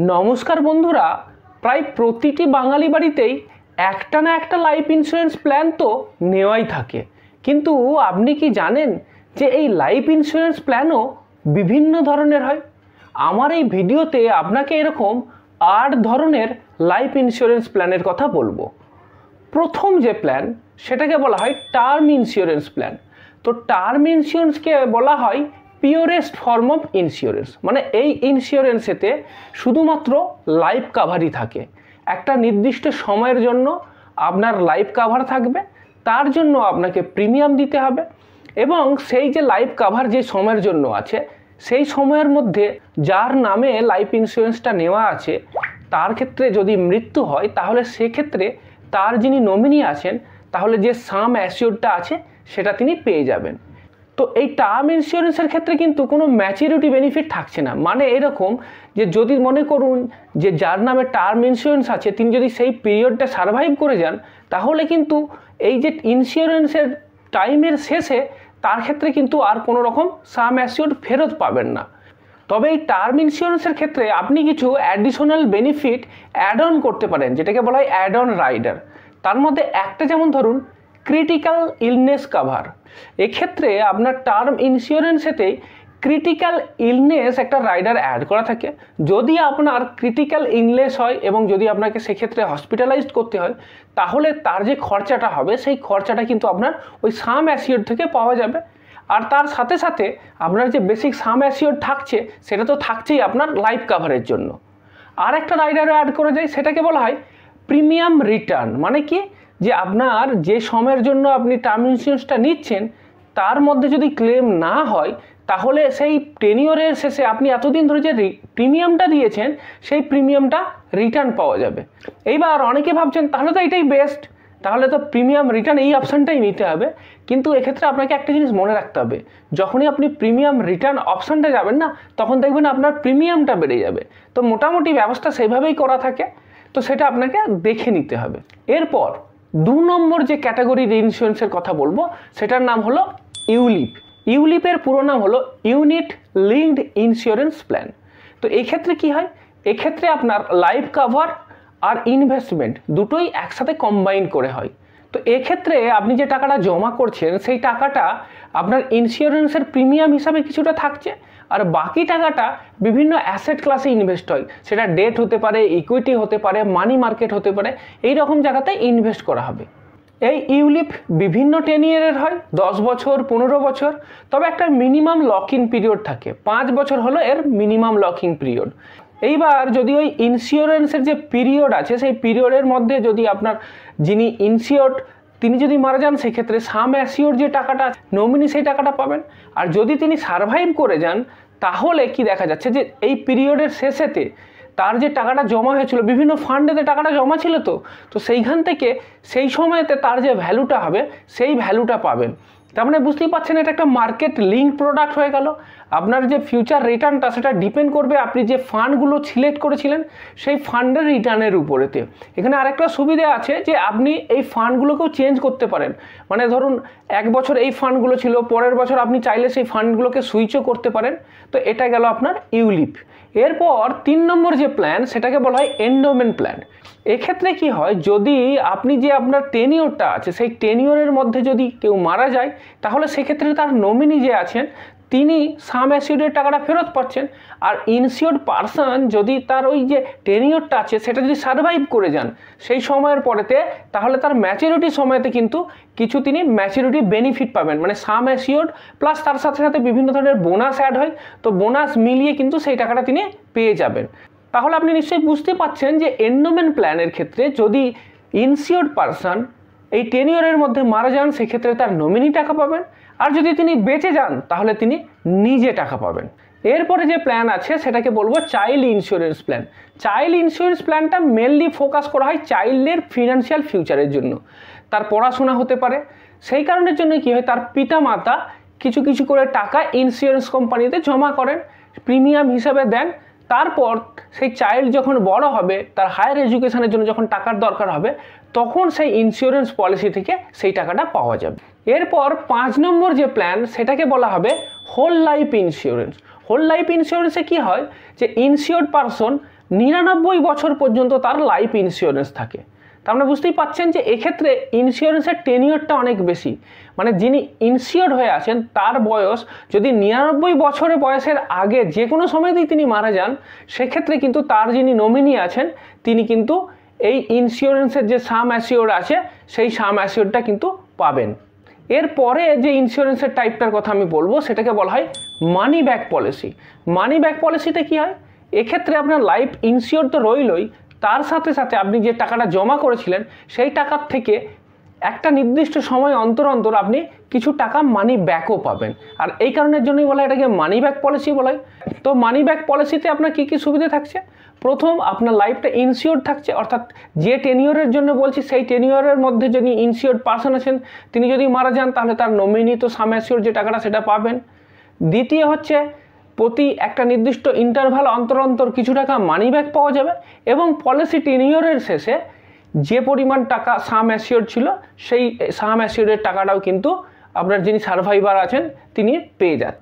নমস্কার বন্ধুরা, প্রায় প্রতিটি বাঙালি বাড়িতেই একটা না একটা লাইফ ইন্স্যুরেন্স প্ল্যান তো নেওয়াই থাকে। কিন্তু আপনি কি জানেন যে এই লাইফ ইন্স্যুরেন্স প্ল্যানও বিভিন্ন ধরনের হয়? আমার এই ভিডিওতে আপনাকে এরকম 8 ধরনের লাইফ ইন্স্যুরেন্স প্ল্যানের কথা বলবো। প্রথম যে প্ল্যান সেটাকে বলা হয় টার্ম ইন্স্যুরেন্স প্ল্যান। তো টার্ম ইন্স্যুরেন্সকে বলা হয় পিওরেস্ট ফর্ম অফ ইন্স্যুরেন্স, মানে এই ইন্স্যুরেন্সেতে শুধুমাত্র লাইফ কাভারই থাকে। একটা নির্দিষ্ট সময়ের জন্য আপনার লাইফ কাভার থাকবে, তার জন্য আপনাকে প্রিমিয়াম দিতে হবে এবং সেই যে লাইফ কাভার যে সময়ের জন্য আছে সেই সময়ের মধ্যে যার নামে লাইফ ইন্স্যুরেন্সটা নেওয়া আছে তার ক্ষেত্রে যদি মৃত্যু হয় তাহলে সেক্ষেত্রে তার যিনি নমিনি আছেন তাহলে যে সাম অ্যাসিওরটা আছে সেটা তিনি পেয়ে যাবেন। তো এই টার্ম ইন্স্যুরেন্সের ক্ষেত্রে কিন্তু কোনো ম্যাচুরিটি বেনিফিট থাকছে না। মানে এরকম যে যদি মনে করুন যে যার নামে টার্ম ইন্স্যুরেন্স আছে তিনি যদি সেই পিরিয়ডটা সারভাইভ করে যান তাহলে কিন্তু এই যে ইন্স্যুরেন্সের টাইমের শেষে তার ক্ষেত্রে কিন্তু আর কোনো রকম সাম অ্যাসিওর ফেরত পাবেন না। তবে এই টার্ম ইন্স্যুরেন্সের ক্ষেত্রে আপনি কিছু অ্যাডিশনাল বেনিফিট অ্যাড অন করতে পারেন, যেটাকে বলা হয় অ্যাড অন রাইডার। তার মধ্যে একটা যেমন ধরুন ক্রিটিক্যাল ইলনেস কাভার। এক্ষেত্রে আপনার টার্ম ইন্স্যুরেন্সেতে ক্রিটিক্যাল ইলনেস একটা রাইডার অ্যাড করা থাকে। যদি আপনার ক্রিটিক্যাল ইলনেস হয় এবং যদি আপনাকে সেক্ষেত্রে হসপিটালাইজড করতে হয় তাহলে তার যে খরচাটা হবে সেই খরচাটা কিন্তু আপনার ওই সাম অ্যাসিওর থেকে পাওয়া যাবে। আর তার সাথে সাথে আপনার যে বেসিক সাম অ্যাসিওর থাকছে সেটা তো থাকছেই আপনার লাইফ কাভারের জন্য। আর একটা রাইডারও অ্যাড করা যায়, সেটাকে বলা হয় প্রিমিয়াম রিটার্ন। মানে কি, যে আপনার যে সময়ের জন্য আপনি টার্ম ইন্স্যুরেন্সটা নিচ্ছেন তার মধ্যে যদি ক্লেম না হয় তাহলে সেই টেনিওরের শেষে আপনি এতদিন ধরে যে প্রিমিয়ামটা দিয়েছেন সেই প্রিমিয়ামটা রিটার্ন পাওয়া যাবে। এইবার অনেকে ভাবছেন তাহলে তো এটাই বেস্ট, তাহলে তো প্রিমিয়াম রিটার্ন এই অপশানটাই নিতে হবে। কিন্তু এক্ষেত্রে আপনাকে একটা জিনিস মনে রাখতে হবে, যখনই আপনি প্রিমিয়াম রিটার্ন অপশানটা যাবেন না তখন দেখবেন আপনার প্রিমিয়ামটা বেড়ে যাবে। তো মোটামুটি ব্যবস্থা সেইভাবেই করা থাকে, তো সেটা আপনাকে দেখে নিতে হবে। এরপর 2 নম্বর যে ক্যাটাগরির ইন্স্যুরেন্সের কথা বলবো সেটার নাম হলো ইউলিপ। ইউলিপের পুরো নাম হলো ইউনিট লিঙ্কড ইন্স্যুরেন্স প্ল্যান। তো এই ক্ষেত্রে কি হয়, এক্ষেত্রে আপনার লাইফ কাভার আর ইনভেস্টমেন্ট দুটোই একসাথে কম্বাইন করে হয়। তো এক্ষেত্রে আপনি যে টাকাটা জমা করছেন সেই টাকাটা আপনার ইন্স্যুরেন্সের প্রিমিয়াম হিসাবে কিছুটা থাকছে, আর বাকি টাকাটা বিভিন্ন অ্যাসেট ক্লাসে ইনভেস্ট হয়। সেটা ডেট হতে পারে, ইকুইটি হতে পারে, মানি মার্কেট হতে পারে, এই রকম জায়গাতে ইনভেস্ট করা হবে। এই ইউলিপ বিভিন্ন 10 ইয়ারের হয়, 10 বছর, 15 বছর। তবে একটা মিনিমাম লক ইন পিরিয়ড থাকে, 5 বছর হলো এর মিনিমাম লক ইন পিরিয়ড। এইবার যদি ওই ইন্স্যুরেন্সের যে পিরিয়ড আছে সেই পিরিয়ডের মধ্যে যদি আপনার যিনি ইনসিওর্ড তিনি যদি মারা যান সেক্ষেত্রে সাম অ্যাসিওর যে টাকাটা নমিনি সেই টাকাটা পাবেন। আর যদি তিনি সারভাইভ করে যান তাহলে কি দেখা যাচ্ছে যে এই পিরিয়ডের শেষেতে তার যে টাকাটা জমা হয়েছিল বিভিন্ন ফান্ডেতে টাকাটা জমা ছিল, তো সেইখান থেকে সেই সময়তে তার যে ভ্যালুটা হবে সেই ভ্যালুটা পাবেন। তার মানে বুঝতেই পারছেন এটা একটা মার্কেট লিঙ্ক প্রোডাক্ট হয়ে গেল। আপনার যে ফিউচার রিটার্নটা সেটা ডিপেন্ড করবে আপনি যে ফান্ডগুলো সিলেক্ট করেছিলেন সেই ফান্ডের রিটার্নের উপরেতে। এখানে আরেকটা সুবিধা আছে যে আপনি এই ফান্ডগুলোকেও চেঞ্জ করতে পারেন। মানে ধরুন 1 বছর এই ফান্ডগুলো ছিল, পরের বছর আপনি চাইলে সেই ফান্ডগুলোকে সুইচও করতে পারেন। তো এটা গেল আপনার ইউলিপ। এরপর 3 নম্বর যে প্ল্যান সেটাকে বলা হয় এন্ডোমেন্ট প্ল্যান। এক্ষেত্রে কি হয়, যদি আপনি যে আপনার টেনিওরটা আছে সেই টেনিওরের মধ্যে যদি কেউ মারা যায় তাহলে সেক্ষেত্রে তার নমিনি যে আছেন তিনি সাম অ্যাসিওরের টাকাটা ফেরত পাচ্ছেন। আর ইনসিওর্ড পারসন যদি তার ওই যে টেনিওরটা আছে সেটা যদি সারভাইভ করে যান সেই সময়ের পরেতে তাহলে তার ম্যাচুরিটি সময়তে কিন্তু কিছু তিনি ম্যাচুরিটি বেনিফিট পাবেন। মানে সাম অ্যাসিওর্ড প্লাস তার সাথে সাথে বিভিন্ন ধরনের বোনাস অ্যাড হয়, তো বোনাস মিলিয়ে কিন্তু সেই টাকাটা তিনি পেয়ে যাবেন। তাহলে আপনি নিশ্চয়ই বুঝতে পারছেন যে এন্ডোমেন্ট প্ল্যানের ক্ষেত্রে যদি ইনসিওর্ড পারসন এই টেনিওরের মধ্যে মারা যান সেক্ষেত্রে তার নমিনি টাকা পাবেন, আর যদি তিনি বেঁচে যান তাহলে তিনি নিজে টাকা পাবেন। এরপরে যে প্ল্যান আছে সেটাকে বলবো child insurance plan. Child insurance প্ল্যানটা মেনলি ফোকাস করা হয় চাইল্ডের ফিনান্সিয়াল ফিউচারের জন্য। তার পড়াশোনা হতে পারে, সেই কারণের জন্য কি হয় তার পিতামাতা কিছু কিছু করে টাকা ইন্স্যুরেন্স কোম্পানিতে জমা করেন, প্রিমিয়াম হিসাবে দেন। তারপর সেই চাইল্ড যখন বড় হবে তার হায়ার এডুকেশনের জন্য যখন টাকার দরকার হবে তখন সেই ইন্স্যুরেন্স পলিসি থেকে সেই টাকাটা পাওয়া যাবে। এরপর 5 নম্বর যে প্ল্যান সেটাকে বলা হবে whole life insurance. Whole life ইন্স্যুরেন্সে কি হয় যে ইনসিওর্ড পারসন 99 বছর পর্যন্ত তার লাইফ ইন্স্যুরেন্স থাকে। তার মানে বুঝতেই পাচ্ছেন যে এক্ষেত্রে ইন্স্যুরেন্সের টেনিওরটা অনেক বেশি, মানে যিনি ইনসিওর্ড হয়ে আছেন তার বয়স যদি 99 বছরের বয়সের আগে যে কোনো সময়তেই তিনি মারা যান, সেক্ষেত্রে কিন্তু তার যিনি নমিনি আছেন তিনি কিন্তু এই ইন্স্যুরেন্সের যে সাম অ্যাসিওর আছে সেই সাম অ্যাসিওরটা কিন্তু পাবেন। এরপরে যে ইন্স্যুরেন্সের টাইপটার কথা আমি বলবো সেটাকে বলা হয় money back policy. Money back পলিসিতে কি হয়, এক্ষেত্রে আপনার লাইফ ইন্স্যুর তো রইলই, তার সাথে সাথে আপনি যে টাকাটা জমা করেছিলেন সেই টাকার থেকে একটা নির্দিষ্ট সময় অন্তর অন্তর আপনি কিছু টাকা মানি ব্যাকও পাবেন। আর এই কারণের জন্যই বলা হয় এটাকে মানি ব্যাক পলিসি বলা হয়। তো মানি ব্যাক পলিসিতে আপনার কী কী সুবিধা থাকছে, প্রথম আপনার লাইফটা ইনসিওর থাকছে, অর্থাৎ যে টেনিওরের জন্য বলছি সেই টেনিওরের মধ্যে যদি ইনসিওর্ড পারসন আছেন তিনি যদি মারা যান তাহলে তার নমিনি তো সাম অ্যাসিওর যে টাকাটা সেটা পাবেন। দ্বিতীয় হচ্ছে প্রতি একটা নির্দিষ্ট ইন্টারভাল অন্তর অন্তর কিছু টাকা মানি ব্যাক পাওয়া যাবে, এবং পলিসি টেনিওরের শেষে যে পরিমাণ টাকা সাম অ্যাসিওর ছিল সেই সাম অ্যাসিওরের টাকাটাও কিন্তু আপনার যিনি সার্ভাইভার আছেন তিনি পেয়ে যান।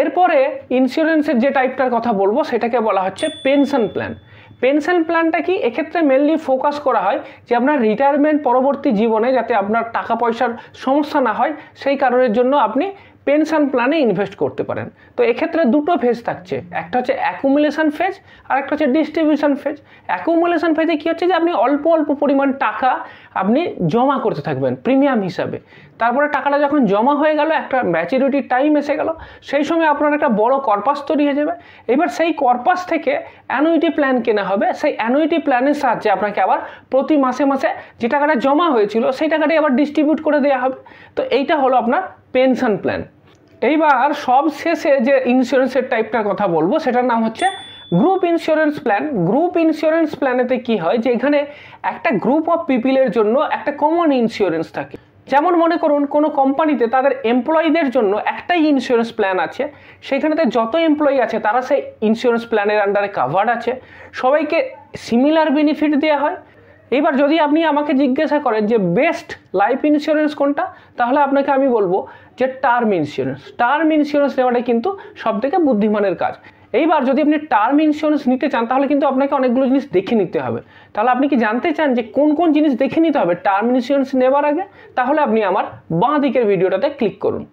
এরপরে ইন্স্যুরেন্সের যে টাইপটার কথা বলবো সেটাকে বলা হচ্ছে পেনশন প্ল্যান। পেনশন প্ল্যানটা কি, এক্ষেত্রে মেনলি ফোকাস করা হয় যে আপনার রিটায়ারমেন্ট পরবর্তী জীবনে যাতে আপনার টাকা পয়সার সমস্যা না হয় সেই কারণের জন্য আপনি পেনশন প্ল্যানে ইনভেস্ট করতে পারেন। তো এক্ষেত্রে দুটো ফেজ থাকছে, একটা হচ্ছে অ্যাকুমুলেশন ফেজ আর একটা হচ্ছে ডিস্ট্রিবিউশন ফেজ। অ্যাকুমুলেশন ফেজে কী হচ্ছে যে আপনি অল্প অল্প পরিমাণ টাকা আপনি জমা করতে থাকবেন প্রিমিয়াম হিসাবে, তারপরে টাকাটা যখন জমা হয়ে গেল একটা ম্যাচুরিটি টাইম এসে গেল সেই সময় আপনার একটা বড় কর্পাস তৈরি হয়ে যাবে। এবার সেই কর্পাস থেকে অ্যানুইটি প্ল্যান কেনা হবে, সেই অ্যানুইটি প্ল্যানের সাহায্যে আপনাকে আবার প্রতি মাসে মাসে যে টাকাটা জমা হয়েছিল সেই টাকাটি আবার ডিস্ট্রিবিউট করে দেওয়া হবে। তো এইটা হলো আপনার পেনশন প্ল্যান। এইবার সব শেষে যে ইন্স্যুরেন্সের টাইপটার কথা বলবো সেটার নাম হচ্ছে group insurance plan. Group insurance প্ল্যানেতে কি হয় যে এখানে একটা গ্রুপ অফ পিপিলের জন্য একটা কমন ইন্স্যুরেন্স থাকে। যেমন মনে করুন কোনো কোম্পানিতে তাদের এমপ্লয়ীদের জন্য একটাই ইন্স্যুরেন্স প্ল্যান আছে, সেখানেতে যত এমপ্লয়ি আছে তারা সেই ইন্স্যুরেন্স প্ল্যানের আন্ডারে কাভার্ড আছে, সবাইকে সিমিলার বেনিফিট দেওয়া হয়। এবার যদি আপনি আমাকে জিজ্ঞাসা করেন যে বেস্ট লাইফ ইন্স্যুরেন্স কোনটা, তাহলে আপনাকে আমি বলবো যে টার্ম ইন্স্যুরেন্স। টার্ম ইন্স্যুরেন্স নেওয়াটাই কিন্তু সবথেকে বুদ্ধিমানের কাজ। এইবার যদি আপনি টার্ম ইন্স্যুরেন্স নিতে চান তাহলে কিন্তু আপনাকে অনেকগুলো জিনিস দেখে নিতে হবে। তাহলে আপনি কি জানতে চান যে কোন কোন জিনিস দেখে নিতে হবে টার্ম ইন্স্যুরেন্স নেওয়ার আগে? তাহলে আপনি আমার বাঁ দিকের ভিডিওটাতে ক্লিক করুন।